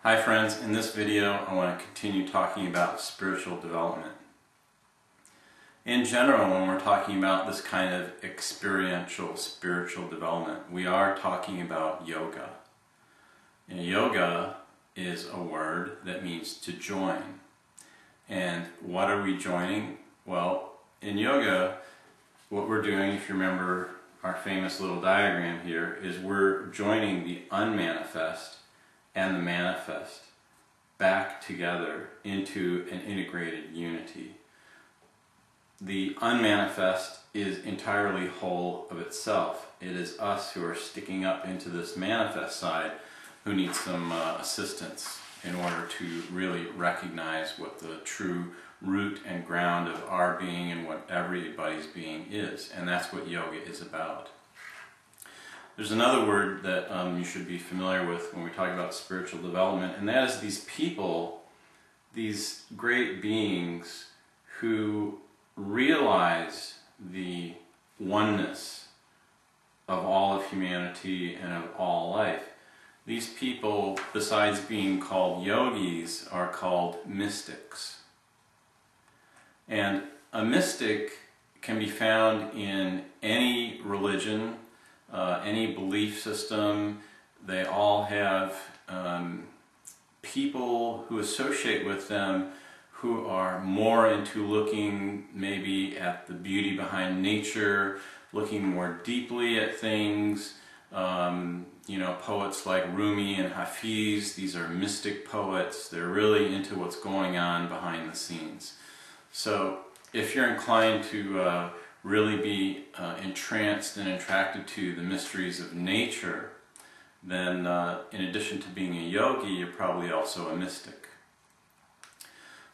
Hi friends, in this video I want to continue talking about spiritual development. In general, when we're talking about this kind of experiential spiritual development, we are talking about yoga. And yoga is a word that means to join. And what are we joining? Well, in yoga, what we're doing, if you remember our famous little diagram here, is we're joining the unmanifest and the manifest back together into an integrated unity. The unmanifest is entirely whole of itself. It is us who are sticking up into this manifest side who need some assistance in order to really recognize what the true root and ground of our being and what everybody's being is. And that's what yoga is about. There's another word that you should be familiar with when we talk about spiritual development, and that is these people, these great beings who realize the oneness of all of humanity and of all life. These people, besides being called yogis, are called mystics. And a mystic can be found in any religion, any belief system. They all have people who associate with them who are more into looking maybe at the beauty behind nature, looking more deeply at things. Poets like Rumi and Hafiz, these are mystic poets. They're really into what's going on behind the scenes. So if you're inclined to really be entranced and attracted to the mysteries of nature, then in addition to being a yogi, you're probably also a mystic.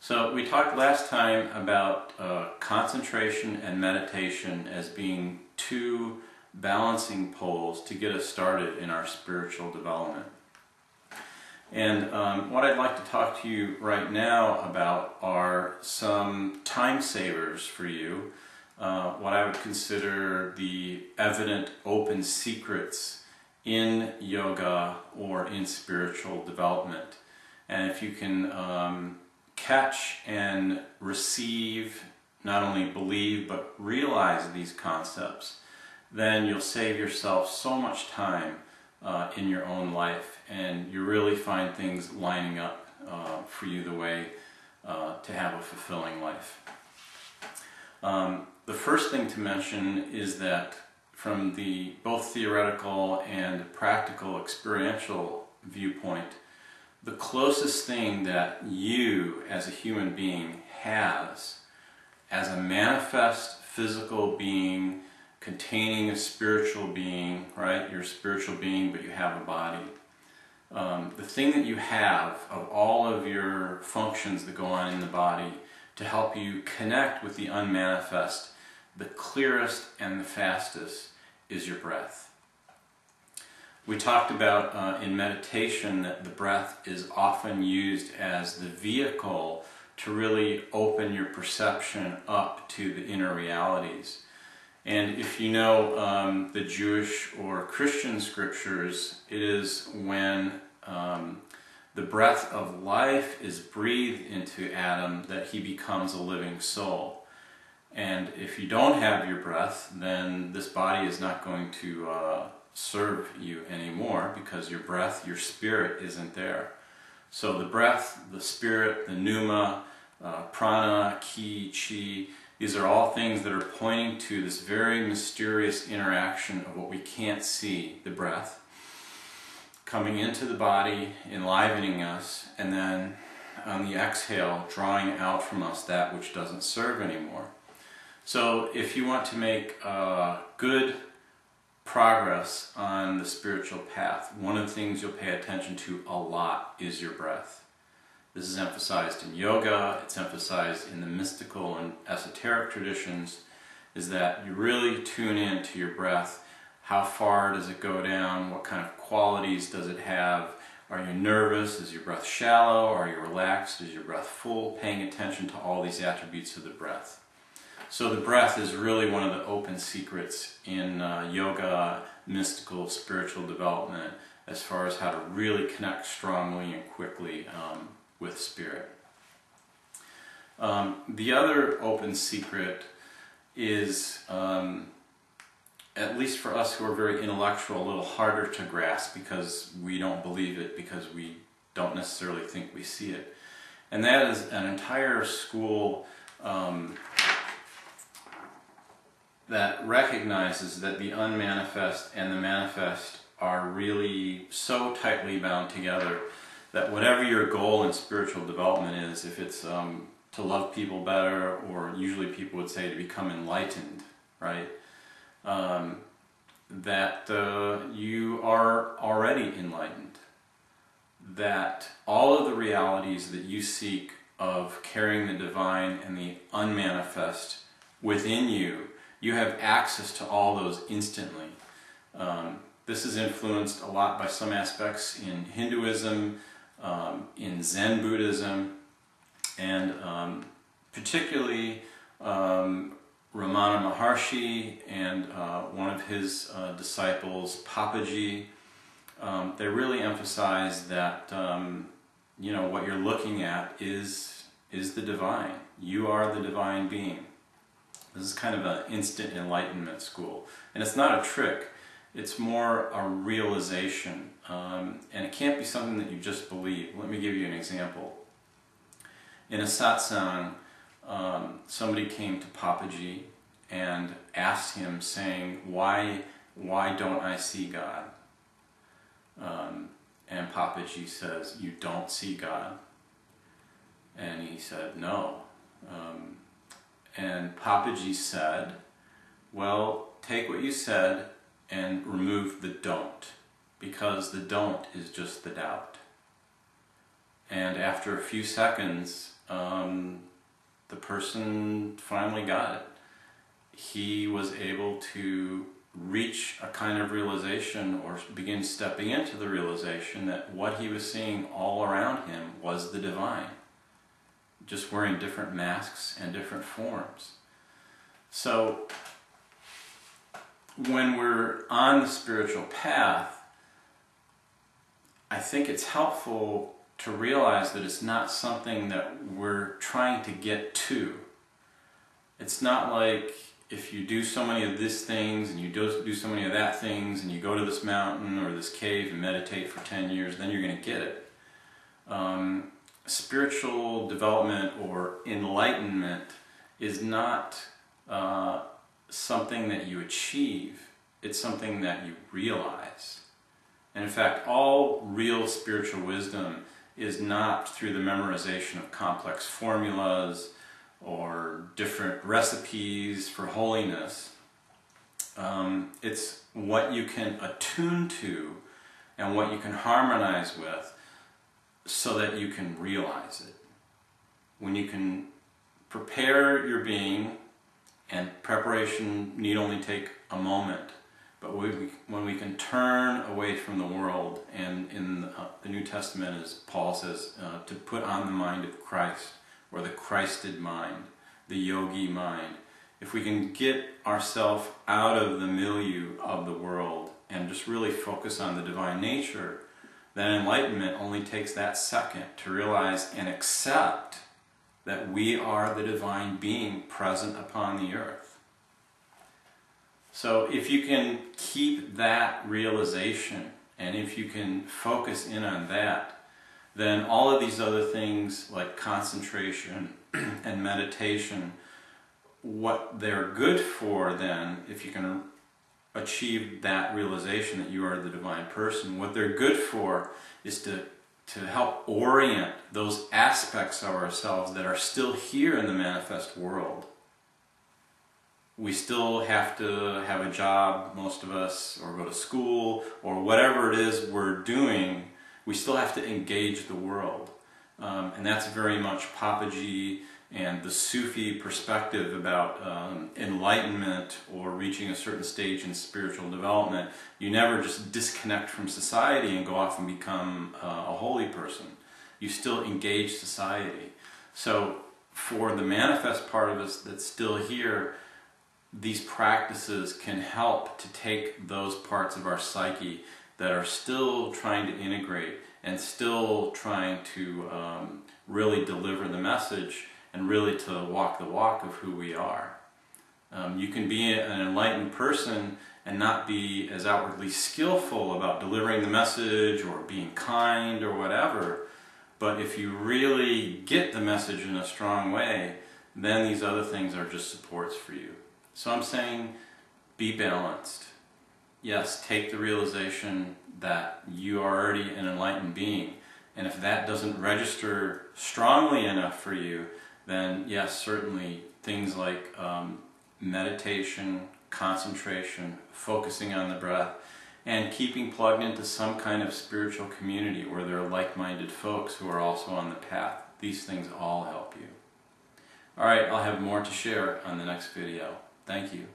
So we talked last time about concentration and meditation as being two balancing poles to get us started in our spiritual development. And what I'd like to talk to you right now about are some time savers for you, what I would consider the evident open secrets in yoga or in spiritual development. And if you can catch and receive, not only believe, but realize these concepts, then you'll save yourself so much time in your own life, and you really find things lining up for you the way to have a fulfilling life. The first thing to mention is that from the both theoretical and practical experiential viewpoint, the closest thing that you as a human being has as a manifest physical being containing a spiritual being, right? You're a spiritual being, but you have a body. The thing that you have of all of your functions that go on in the body to help you connect with the unmanifest, the clearest and the fastest is your breath. We talked about in meditation that the breath is often used as the vehicle to really open your perception up to the inner realities. And if you know the Jewish or Christian scriptures, it is when the breath of life is breathed into Adam that he becomes a living soul. And if you don't have your breath, then this body is not going to serve you anymore, because your breath, your spirit, isn't there. So the breath, the spirit, the pneuma, prana, ki, chi, these are all things that are pointing to this very mysterious interaction of what we can't see, the breath, coming into the body, enlivening us, and then on the exhale, drawing out from us that which doesn't serve anymore. So if you want to make good progress on the spiritual path, one of the things you'll pay attention to a lot is your breath. This is emphasized in yoga, it's emphasized in the mystical and esoteric traditions, is that you really tune in to your breath. How far does it go down? What kind of qualities does it have? Are you nervous? Is your breath shallow? Are you relaxed? Is your breath full? Paying attention to all these attributes of the breath. So the breath is really one of the open secrets in yoga, mystical, spiritual development, as far as how to really connect strongly and quickly with Spirit. The other open secret is, at least for us who are very intellectual, a little harder to grasp because we don't believe it, because we don't necessarily think we see it. And that is an entire school that recognizes that the unmanifest and the manifest are really so tightly bound together that whatever your goal in spiritual development is, if it's to love people better, or usually people would say to become enlightened, right? That you are already enlightened. That all of the realities that you seek of carrying the divine and the unmanifest within you, you have access to all those instantly. This is influenced a lot by some aspects in Hinduism, in Zen Buddhism, and particularly Ramana Maharshi and one of his disciples, Papaji. They really emphasize that what you're looking at is the divine. You are the divine being. This is kind of an instant enlightenment school, and it's not a trick. It's more a realization, and it can't be something that you just believe. Let me give you an example. In a satsang, somebody came to Papaji and asked him, saying, why don't I see God? And Papaji says, you don't see God? And he said, no. And Papaji said, well, take what you said and remove the don't, because the don't is just the doubt. And after a few seconds, the person finally got it. He was able to reach a kind of realization, or begin stepping into the realization, that what he was seeing all around him was the divine, just wearing different masks and different forms. So when we're on the spiritual path, I think it's helpful to realize that it's not something that we're trying to get to. It's not like if you do so many of these things and you do so many of that things and you go to this mountain or this cave and meditate for 10 years, then you're going to get it. Spiritual development or enlightenment is not something that you achieve. It's something that you realize. And in fact, all real spiritual wisdom is not through the memorization of complex formulas or different recipes for holiness. It's what you can attune to and what you can harmonize with so that you can realize it. When you can prepare your being, and preparation need only take a moment, but when we can turn away from the world, and in the New Testament, as Paul says, to put on the mind of Christ, or the Christed mind, the yogi mind. If we can get ourselves out of the milieu of the world and just really focus on the divine nature, then enlightenment only takes that second to realize and accept that we are the divine being present upon the earth. So if you can keep that realization, and if you can focus in on that, then all of these other things like concentration and meditation, what they're good for then, if you can achieve that realization that you are the divine person, what they're good for is to help orient those aspects of ourselves that are still here in the manifest world. We still have to have a job, most of us, or go to school, or whatever it is we're doing. We still have to engage the world. And that's very much Papaji and the Sufi perspective about enlightenment or reaching a certain stage in spiritual development. You never just disconnect from society and go off and become a holy person. You still engage society. So for the manifest part of us that's still here, these practices can help to take those parts of our psyche that are still trying to integrate and still trying to really deliver the message and really to walk the walk of who we are. You can be an enlightened person and not be as outwardly skillful about delivering the message or being kind or whatever, but if you really get the message in a strong way, then these other things are just supports for you. So I'm saying, be balanced. Yes, take the realization that you are already an enlightened being, and if that doesn't register strongly enough for you, then yes, certainly things like meditation, concentration, focusing on the breath, and keeping plugged into some kind of spiritual community where there are like-minded folks who are also on the path. These things all help you. Alright, I'll have more to share on the next video. Thank you.